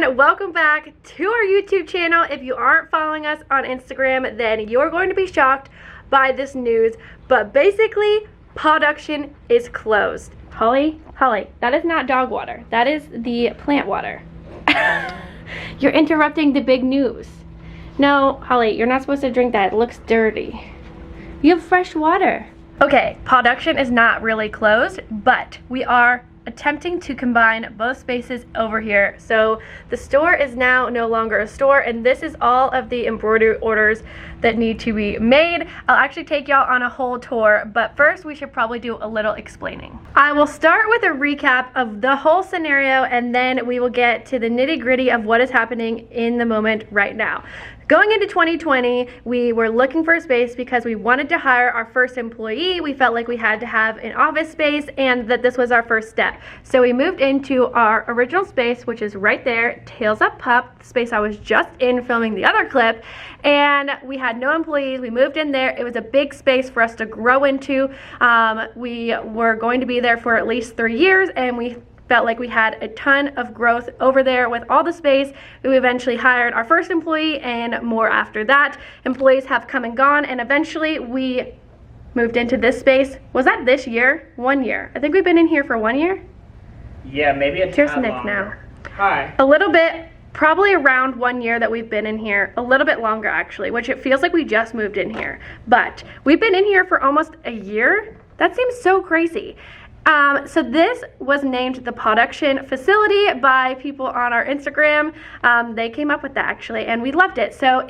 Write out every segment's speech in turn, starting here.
everyone, welcome back to our YouTube channel. If you aren't following us on Instagram, then you're going to be shocked by this news, but basically production is closed. Holly, that is not dog water, that is the plant water. You're interrupting the big news. No, Holly, you're not supposed to drink that, it looks dirty. You have fresh water. Okay, production is not really closed, but we are attempting to combine both spaces over here. So the store is now no longer a store, and this is all of the embroidery orders that need to be made. I'll actually take y'all on a whole tour, but first we should probably do a little explaining. I will start with a recap of the whole scenario, and then we will get to the nitty-gritty of what is happening in the moment right now. Going into 2020, we were looking for a space because we wanted to hire our first employee. We felt like we had to have an office space and that this was our first step. So we moved into our original space, which is right there, Tails Up Pup, the space I was just in filming the other clip. And we had no employees. We moved in there. It was a big space for us to grow into. We were going to be there for at least 3 years, and we felt like we had a ton of growth over there with all the space. We eventually hired our first employee and more after that. Employees have come and gone, and eventually we moved into this space. Was that this year? 1 year. I think we've been in here for 1 year. Yeah, maybe a Here's tad Nick longer. now. Hi. A little bit, probably around 1 year that we've been in here. A little bit longer actually, which it feels like we just moved in here. But we've been in here for almost a year. That seems so crazy. So this was named the production facility by people on our Instagram. They came up with that actually, and we loved it. So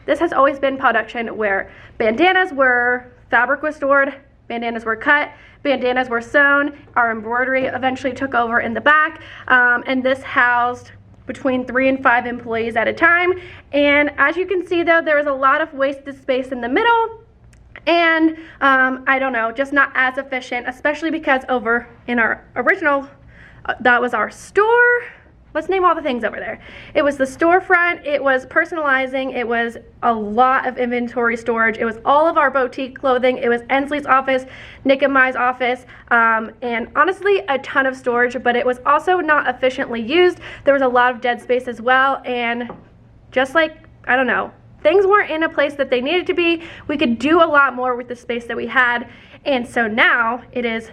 this has always been production where bandanas were, fabric was stored, bandanas were cut, bandanas were sewn, our embroidery eventually took over in the back, and this housed between 3 and 5 employees at a time. And as you can see though, there was a lot of wasted space in the middle. And I don't know, just not as efficient, especially because over in our original, that was our store. Let's name all the things over there. It was the storefront, it was personalizing, it was a lot of inventory storage, it was all of our boutique clothing, it was Ensley's office, Nick and Mai's office, and honestly a ton of storage, but it was also not efficiently used. There was a lot of dead space as well, and just like, I don't know, things weren't in a place that they needed to be. We could do a lot more with the space that we had. And so now it is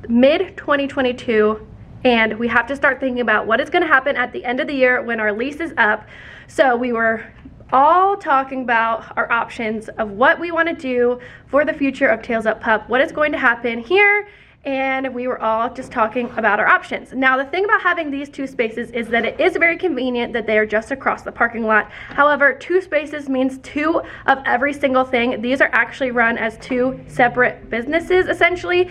mid-2022 and we have to start thinking about what is going to happen at the end of the year when our lease is up. So we were all talking about our options of what we want to do for the future of Tails Up Pup, what is going to happen here, and we were all just talking about our options. Now the thing about having these 2 spaces is that it is very convenient that they are just across the parking lot. However, 2 spaces means 2 of every single thing. These are actually run as 2 separate businesses essentially,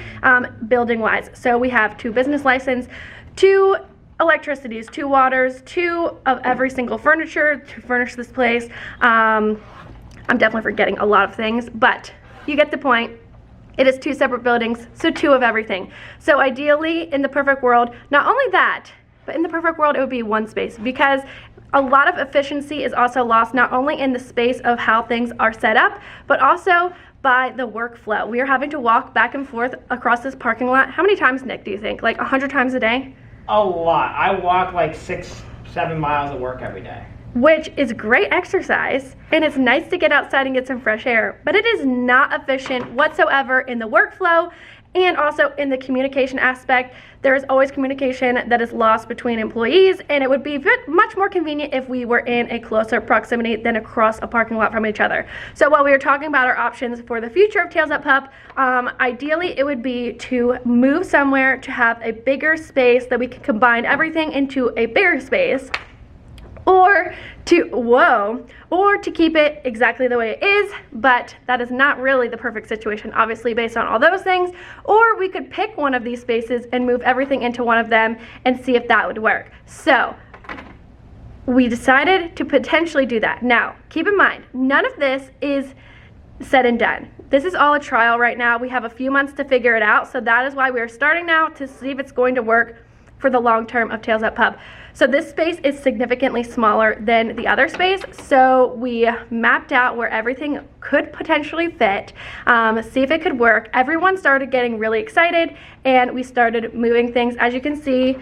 building wise. So we have 2 business license, 2 electricities, 2 waters, 2 of every single furniture to furnish this place. I'm definitely forgetting a lot of things, but you get the point. It is 2 separate buildings, so 2 of everything. So ideally, in the perfect world, not only that, but in the perfect world, it would be 1 space, because a lot of efficiency is also lost not only in the space of how things are set up, but also by the workflow. We are having to walk back and forth across this parking lot. How many times, Nick, do you think? Like 100 times a day? A lot. I walk like 6-7 miles to work every day. Which is great exercise, and it's nice to get outside and get some fresh air, but it is not efficient whatsoever in the workflow and also in the communication aspect. There is always communication that is lost between employees, and it would be much more convenient if we were in a closer proximity than across a parking lot from each other. So while we were talking about our options for the future of Tails Up Pup, ideally it would be to move somewhere to have a bigger space that we can combine everything into a bigger space, or to keep it exactly the way it is, but that is not really the perfect situation, obviously, based on all those things. Or we could pick one of these spaces and move everything into one of them and see if that would work. So we decided to potentially do that. Now, keep in mind, none of this is said and done. This is all a trial right now. We have a few months to figure it out, so that is why we are starting now to see if it's going to work for the long term of Tails Up Pup. So this space is significantly smaller than the other space, so we mapped out where everything could potentially fit, see if it could work. Everyone started getting really excited, and we started moving things. As you can see,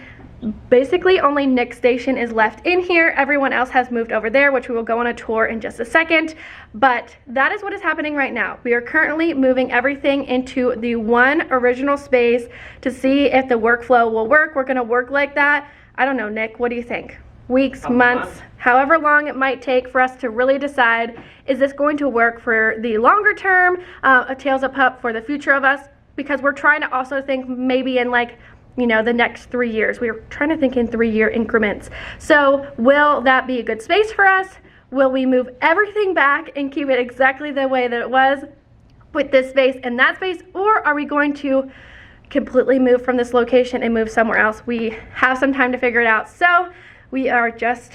Basically only Nick's station is left in here. Everyone else has moved over there, which we will go on a tour in just a second. But that is what is happening right now. We are currently moving everything into the one original space to see if the workflow will work. We're gonna work like that. I don't know, Nick, what do you think? Weeks, months, however long it might take for us to really decide, is this going to work for the longer term of Tales of Pup, for the future of us? Because we're trying to also think maybe in like, you know, the next 3 years. We're trying to think in 3-year increments. So will that be a good space for us? Will we move everything back and keep it exactly the way that it was with this space and that space? Or are we going to completely move from this location and move somewhere else? We have some time to figure it out. So we are just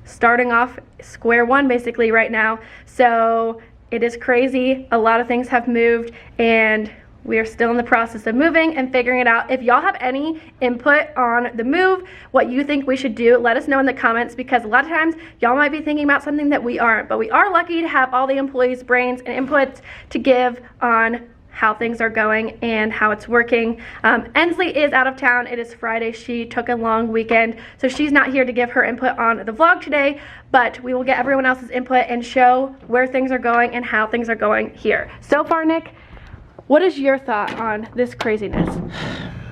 starting off square one basically right now. So it is crazy. A lot of things have moved and we are still in the process of moving and figuring it out. If y'all have any input on the move, what you think we should do, let us know in the comments, because a lot of times y'all might be thinking about something that we aren't, but we are lucky to have all the employees' brains and inputs to give on how things are going and how it's working. Ensley is out of town. It is Friday. She took a long weekend, so she's not here to give her input on the vlog today, but we will get everyone else's input and show where things are going and how things are going here. So far, Nick, what is your thought on this craziness?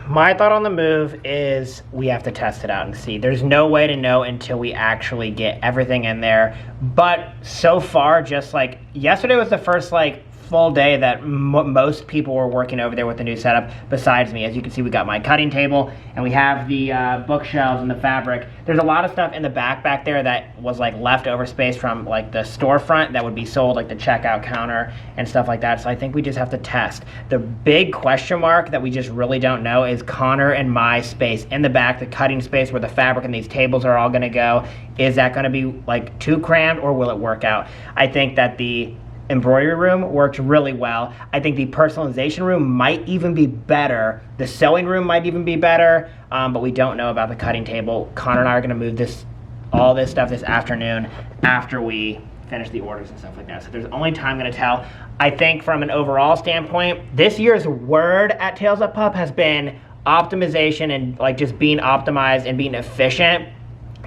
My thought on the move is we have to test it out and see. There's no way to know until we actually get everything in there. But so far, just like yesterday was the first like full day that most people were working over there with the new setup besides me. As you can see, we got my cutting table and we have the bookshelves and the fabric. There's a lot of stuff in the back there that was like leftover space from like the storefront that would be sold, like the checkout counter and stuff like that. So I think we just have to test. The big question mark that we just really don't know is Connor and my space in the back, the cutting space where the fabric and these tables are all gonna go. Is that gonna be like too crammed or will it work out? I think that the embroidery room worked really well. I think the personalization room might even be better. The sewing room might even be better, but we don't know about the cutting table. Connor and I are gonna move all this stuff this afternoon after we finish the orders and stuff like that. So there's only time gonna tell. I think from an overall standpoint, this year's word at Tales of Pup has been optimization and like just being optimized and being efficient.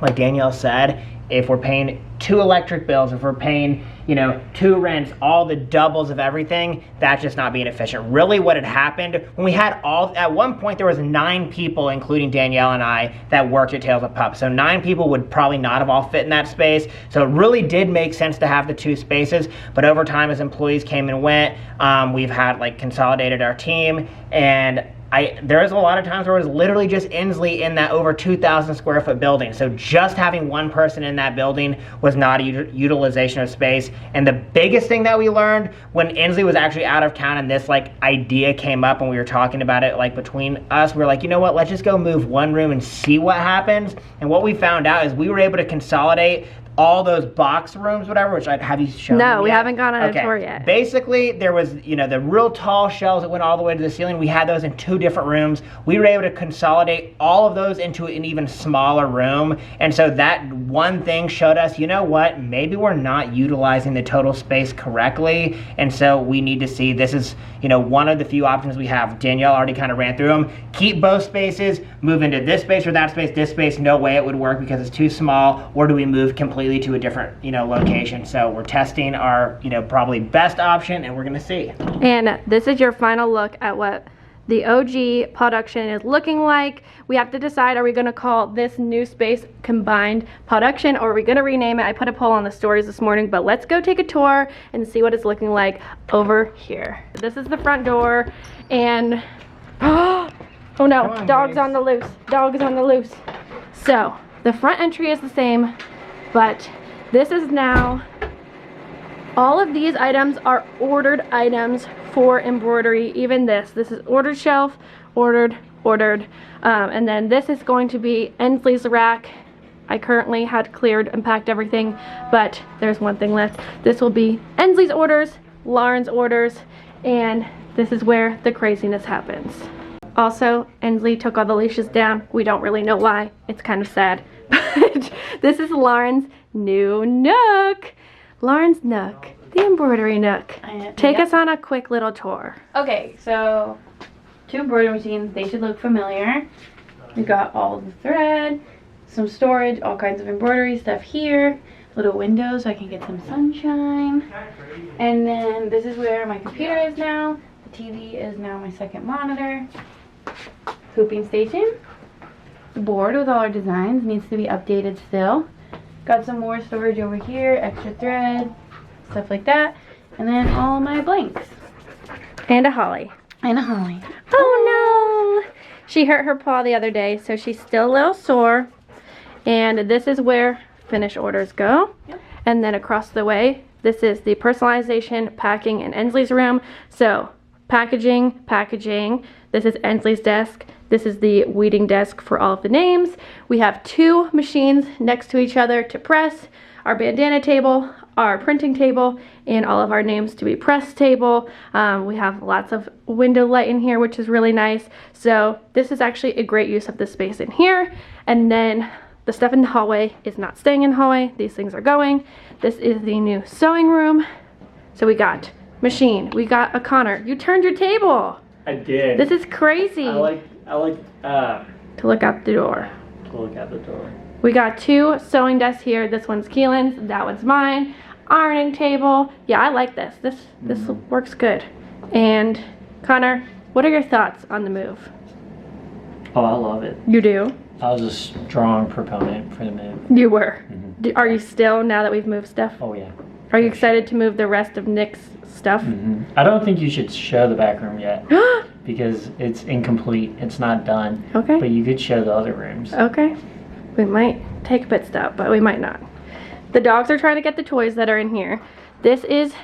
Like Danielle said, if we're paying 2 electric bills, if we're paying, you know, 2 rents, all the doubles of everything, that's just not being efficient. Really what had happened, when we had at one point there was 9 people, including Danielle and I, that worked at Tales of Pup. So 9 people would probably not have all fit in that space. So it really did make sense to have the 2 spaces. But over time, as employees came and went, we've had like consolidated our team, and there was a lot of times where it was literally just Ensley in that over 2,000 square foot building. So just having one person in that building was not a utilization of space. And the biggest thing that we learned when Ensley was actually out of town and this like idea came up and we were talking about it like between us, we were like, you know what, let's just go move one room and see what happens. And what we found out is we were able to consolidate all those box rooms, whatever, which have you shown No, me we yet? haven't gone on a tour yet. Basically, there was, you know, the real tall shelves that went all the way to the ceiling. We had those in 2 different rooms. We were able to consolidate all of those into an even smaller room. And so that one thing showed us, you know what, maybe we're not utilizing the total space correctly. And so we need to see, this is, you know, one of the few options we have. Danielle already kind of ran through them. Keep both spaces, move into this space or that space. This space, no way it would work because it's too small. Or do we move completely to a different, you know, location? So we're testing our, you know, probably best option, and we're gonna see. And this is your final look at what the OG production is looking like. We have to decide, are we gonna call this new space combined production, or are we gonna rename it? I put a poll on the stories this morning, but let's go take a tour and see what it's looking like over here. This is the front door, and oh no, dog's on the loose. Dog is on the loose. So the front entry is the same, but this is now, all of these items are ordered items for embroidery. Even this is ordered shelf, ordered, and then this is going to be Ensley's rack. I currently had cleared and packed everything, but there's one thing left. This will be Ensley's orders, Lauren's orders, and this is where the craziness happens. Also, Ensley took all the leashes down. We don't really know why. It's kind of sad. But this is Lauren's new nook. Lauren's nook, the embroidery nook. Take us on a quick little tour. Okay, so 2 embroidery machines. They should look familiar. We got all the thread, some storage, all kinds of embroidery stuff here. Little windows so I can get some sunshine. And then this is where my computer is now. The TV is now my second monitor. Hooping station. The board with all our designs needs to be updated still. Got some more storage over here, extra thread, stuff like that. And then all my blanks. And a holly. And a holly. Oh no! She hurt her paw the other day, so she's still a little sore. And this is where finish orders go. Yep. And then across the way, this is the personalization, packing, and Ensley's room. So packaging. This is Ensley's desk. This is the weeding desk for all of the names. We have 2 machines next to each other to press. Our bandana table, our printing table, and all of our names to be pressed table. We have lots of window light in here, which is really nice. So this is actually a great use of the space in here. And then the stuff in the hallway is not staying in the hallway. These things are going. This is the new sewing room. So we got machine. We got a Connor. You turned your table. I did. This is crazy. I like to look out the door. to look out the door. We got 2 sewing desks here. This one's Keelan's, that one's mine. Ironing table. Yeah, I like this. This works good. And Connor, what are your thoughts on the move? Oh, I love it. You do? I was a strong proponent for the move. You were. Are you still, now that we've moved stuff? Oh yeah. Are you excited to move the rest of Nick's stuff? I don't think you should show the back room yet because it's incomplete. It's not done. Okay. But you could show the other rooms. Okay. We might take a pit stop, but we might not. The dogs are trying to get the toys that are in here. This is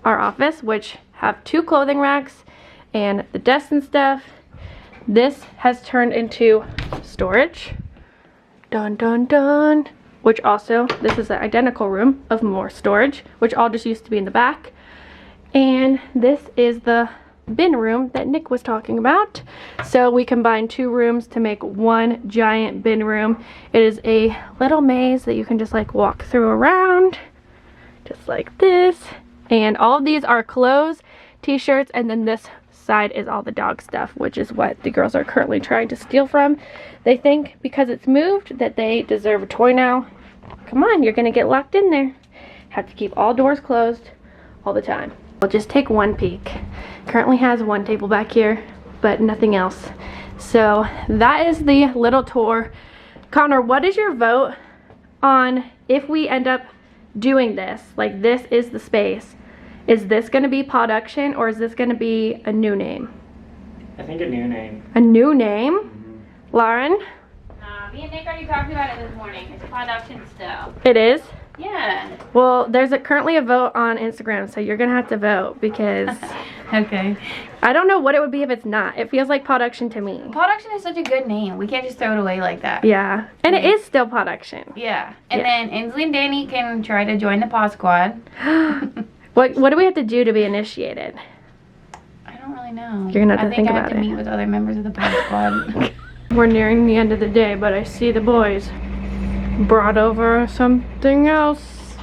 our office, which have 2 clothing racks and the desks and stuff. This has turned into storage. Dun dun dun. Which also, this is an identical room of more storage, which all just used to be in the back. And this is the bin room that Nick was talking about. So we combined 2 rooms to make 1 giant bin room. It is a little maze that you can just like walk through around, just like this. And all of these are clothes, t-shirts, and then this side is all the dog stuff, which is what the girls are currently trying to steal from. They think because it's moved that they deserve a toy now. Come on, you're gonna get locked in there. Have to keep all doors closed all the time. We'll just take one peek. Currently has 1 table back here, but nothing else. So that is the little tour. Connor, what is your vote on if we end up doing this? Like, this is the space. Is this gonna be production or is this gonna be a new name? I think a new name. A new name? Lauren? Me and Nick already talked about it this morning. It's production still. It is? Yeah. Well, there's currently a vote on Instagram, so you're gonna have to vote because Okay. I don't know what it would be if it's not. It feels like production to me. Production is such a good name. We can't just throw it away like that. Yeah, and it is still production. Yeah. And Yeah. then Ensley and Dani can try to join the paw squad. What do we have to do to be initiated? I don't really know. You're gonna have to think I about have to it. meet with other members of the paw squad. We're nearing the end of the day, but I see the boys brought over something else.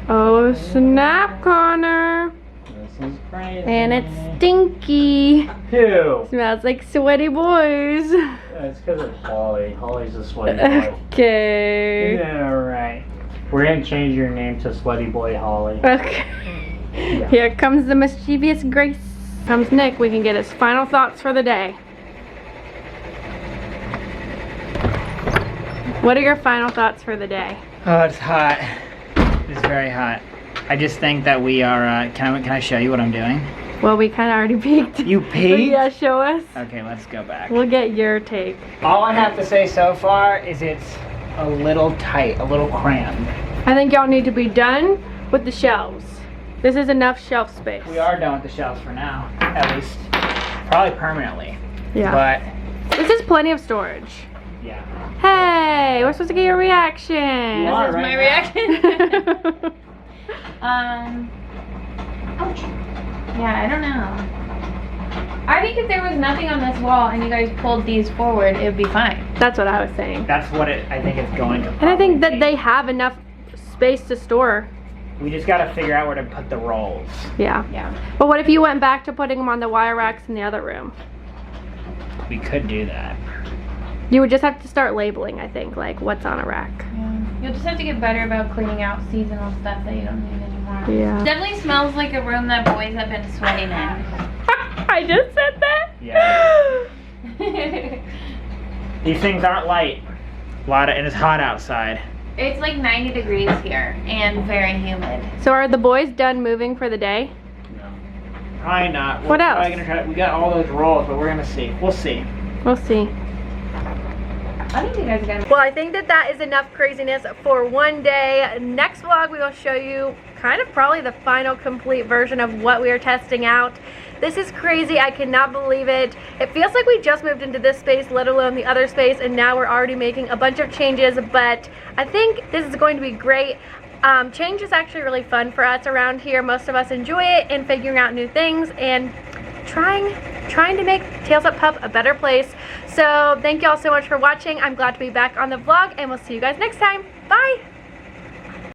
Oh, snap, Connor. This is crazy. And it's stinky. Ew. Smells like sweaty boys. It's because of Holly. Holly's a sweaty boy. Okay. Yeah, right. We're gonna change your name to Sweaty Boy Holly. Okay. Here comes the mischievous Grace. Comes Nick. We can get his final thoughts for the day. What are your final thoughts for the day? Oh, it's hot. It's very hot. I just think that we are, can I show you what I'm doing? Well, we kind of already peeked. You peeked? Yeah, show us. Okay, let's go back. We'll get your take. All I have to say so far is it's a little tight, a little crammed. I think y'all need to be done with the shelves. This is enough shelf space. We are done with the shelves for now, at least. Probably permanently. Yeah. But, This is plenty of storage. yeah. Hey, we're supposed to get your reaction. Yeah. This is right my now. reaction. Ouch. Yeah, I don't know. I think if there was nothing on this wall and you guys pulled these forward, it would be fine. That's what I was saying. That's what I think it's going to And I think that probably they have enough space to store. be. We just gotta figure out where to put the rolls. Yeah. Yeah. But what if you went back to putting them on the wire racks in the other room? We could do that. You would just have to start labeling, I think, like what's on a rack. Yeah. You'll just have to get better about cleaning out seasonal stuff that you don't need anymore. Yeah. Definitely smells like a room that boys have been sweating in. I just said that? Yeah. These things aren't light. And it's hot outside. It's like 90 degrees here and very humid. So are the boys done moving for the day? No. Probably not. What else? Probably gonna try, we got all those rolls, but we're gonna see. We'll see. We'll see. I think you guys are gonna. Well, I think that is enough craziness for one day. Next vlog, we will show you kind of probably the final complete version of what we are testing out. This is crazy. I cannot believe it. It feels like we just moved into this space, let alone the other space, and now we're already making a bunch of changes, but I think this is going to be great. Change is actually really fun for us around here. Most of us enjoy it and figuring out new things and trying to make Tails Up Pup a better place. So thank you all so much for watching. I'm glad to be back on the vlog, and we'll see you guys next time. Bye!